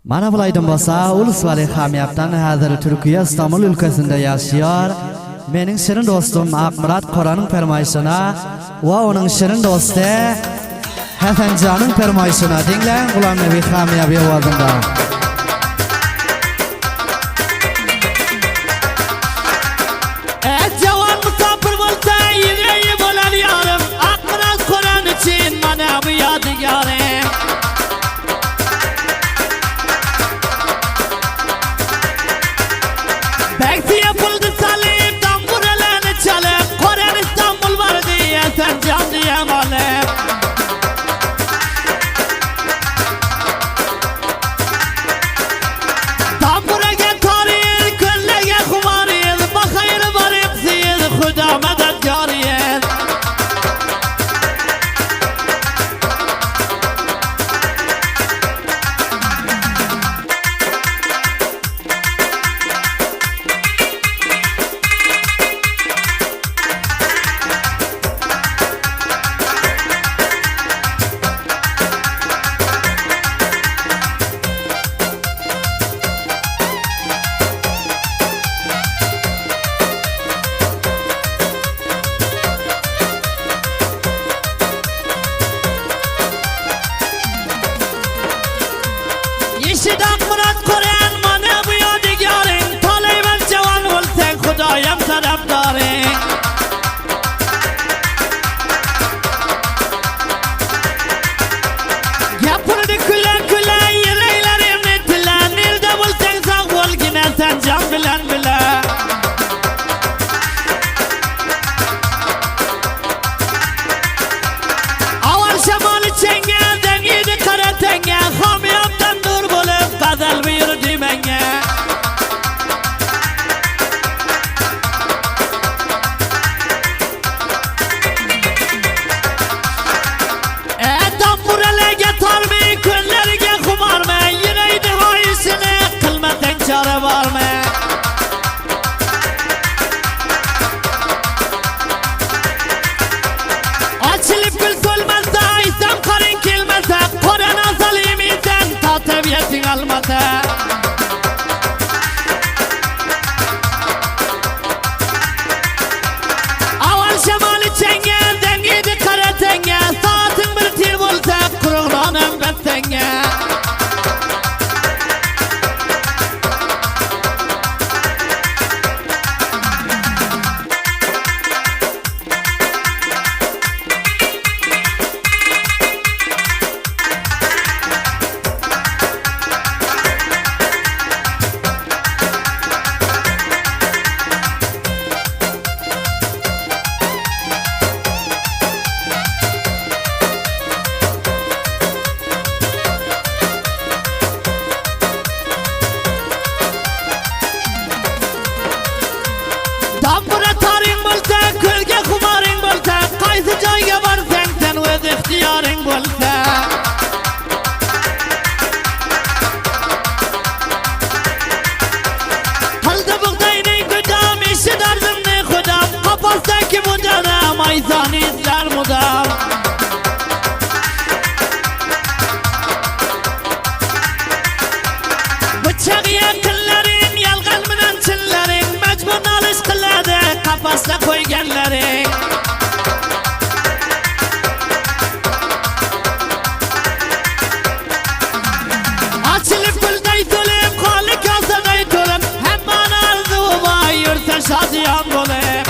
Mana bulaydan bolsa ulusvari hamiyatdan hazır Türkiye İstanbul ülkesinde yaşıyor. Mening şirin dostum Akmurat Qoran'ın fermayışına ve onun şirin dostu Hasan Can'ın fermayışına dinleyin Gulam Nebi Hamiya bir ovazında. Cavan musafir bolsa yüreği bolar yarım Akmurat Qoran için mana bu yadigarım Bekti yapıldı salim tamburalarını çalıp Qoran İstanbul var diye sen can diye malım Tambura getarıyız, küllege kumarıyız Bakayır var hepsiyiz, Huda medet yarıyız Yeşil Akmurat Qoran mana bu yadigarın Talay cavan olsan Hudayam tarafdarın Yapırdı külen külen yüreğlerimni tilen Nerede bulsan sağ ol yine sen can bilen bilen Avar şamalı çengelden yedi kara tenge Hamiyattan dur bulup gazel buyurdu menge Tamburalar getar mı küllerge kumar mı Yüreğdi hayısını kılmadan çare var mı Açılıp gül solmazsa İslam karın kilmese Qoran azalim isen ta tebiyetin almasa Aval şemalı çengelden yedi kara tenge Saatin bir tir bolsa kuruğlan embet tenge Tambura tarın bolsa külge kumarın bolsa Qaysı joyga barsan sen öz ixtiyorun bolsa Halda buğdayning gudam işi dardımni xudam Qapasdagi mudam ayzani izlar mudam Bıçak yakınların yalgan bilen çillerin Mecbun alış kıladı kapasda koyganların Açılıp gülday tölüp Kali kasaday tölüp Hemen arzu var yürse şadiyan bulup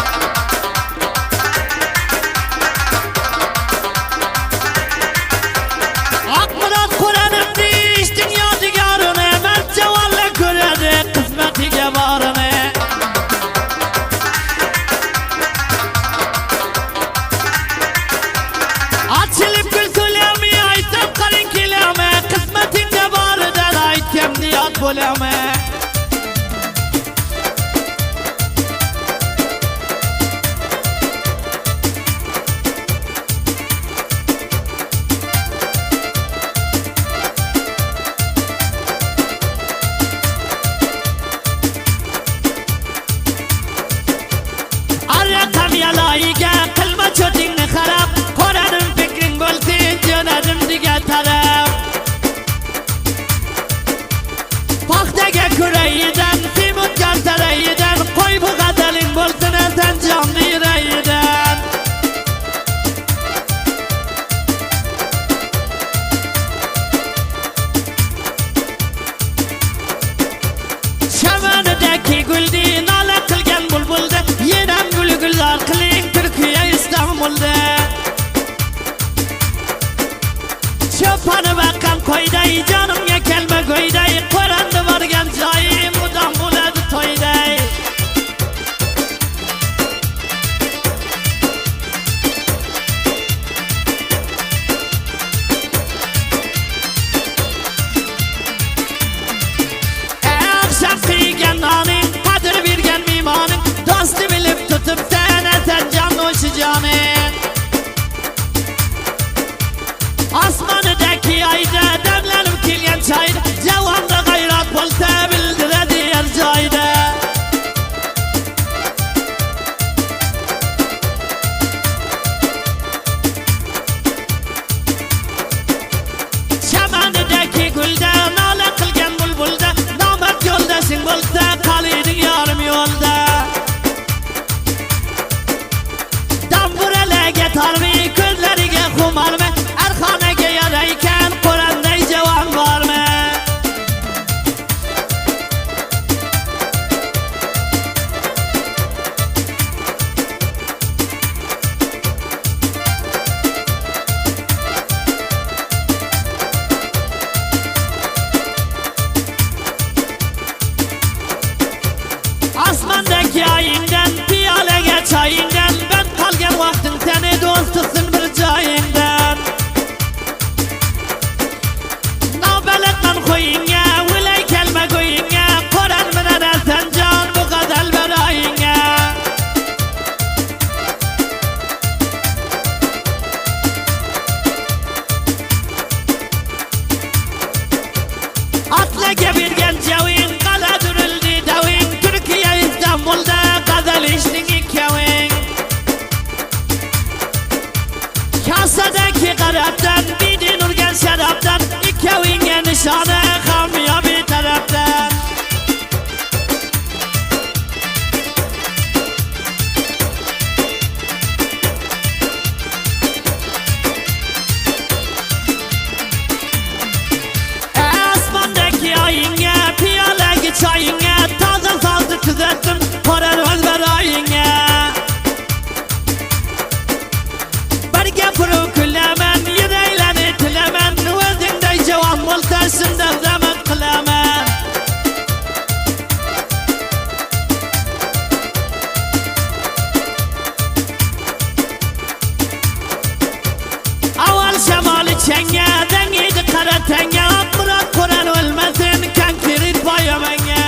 Akmurat Qoran'ım diştin yadigarını Mert cavanla göredi kısmetiga varını Açılıp gül söylemi aytam karın kileme Kısmetinde varıdan aytem niyat buleme Arya kamyalayıga kılma çocuğunu harap Qoran'ın fikrin bolsin yönedim diye taraf Paxtaga kuraydan, Timut kaltaraydan, qo'y bu qadaling bo'lsin atan jonli yurayidan. Chamanidagi guldi nola qilgan bulbulda, yenam gulgullar qiling Turkiya Istanbulda. Chopani baqqan qo'yday, jonimga kelma go'yday, qo'randi borgan joyim mudom bo'ladi to'yday. Oqshom qiygan noning, qadr bergan mehmoning, do'sti bilib tutibdan atan jon o'shi joning. Osmonidagi oyda damlanib kelgan choyda, javonda g'ayrat bo'lsa bildiradi er joyda. Chamanidagi gulda nola qilgan bulbulda, nomard yo'ldashing bo'lsa qoliding yorim yo'lda. Damburalarga tormay, ko'zlariga xumarma, arxonaga yaraykan qo'randay javon bormi? Osmondagi oyingdan, piyolaga choyingdan, ben qolgan vaqting tani do'stsin bir joyingdan. Nobaliqman qo'yingga, o'lay kelma go'yingga, qo'ran bilan atan jon bu qadal baroyingga. Atlaga bergan javing, qala durildi daving, Turkiya Istanbulda qadal ishning ikkaving. Kasadagi qarabdan, bidin urgan sharabdan, ikkavingga nishona hamyobi tarafdan. Osmondagi oyingga, piyolaga choyingga, toza sozni tuzatdim qo'ran o'z baroyingga. Birga puru kullaman, yuraklani tilaman, o'zingday javon bo'lsa shunda zaman qilaman. Avval shamoli changa, dangiydi qara tanga, Murod qo'ran o'lmasin konkret boyamanga.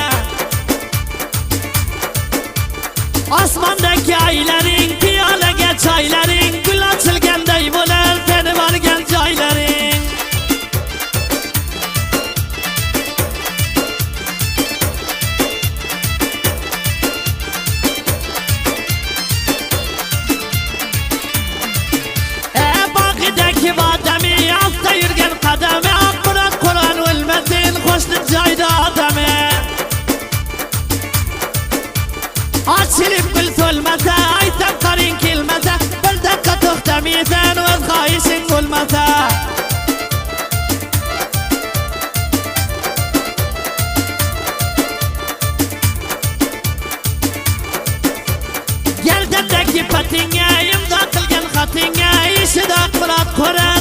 Osmondagi oylaring, piyolaga choylaring, gul ochilganday bo'lar seni borgan joylaring. Bog'idagi bodami, asta yurgan qadami, Murod qo'ran o'lmasin qo'shni joyda odami. Ochilib gul so'lmasa, aytam qaring kelmasa, bir daqiqa to'xtamaysan o'z xohishing bo'lmasa. Galdandagi patinga, imzo qilgan xotinga, ishida Murod qo'ran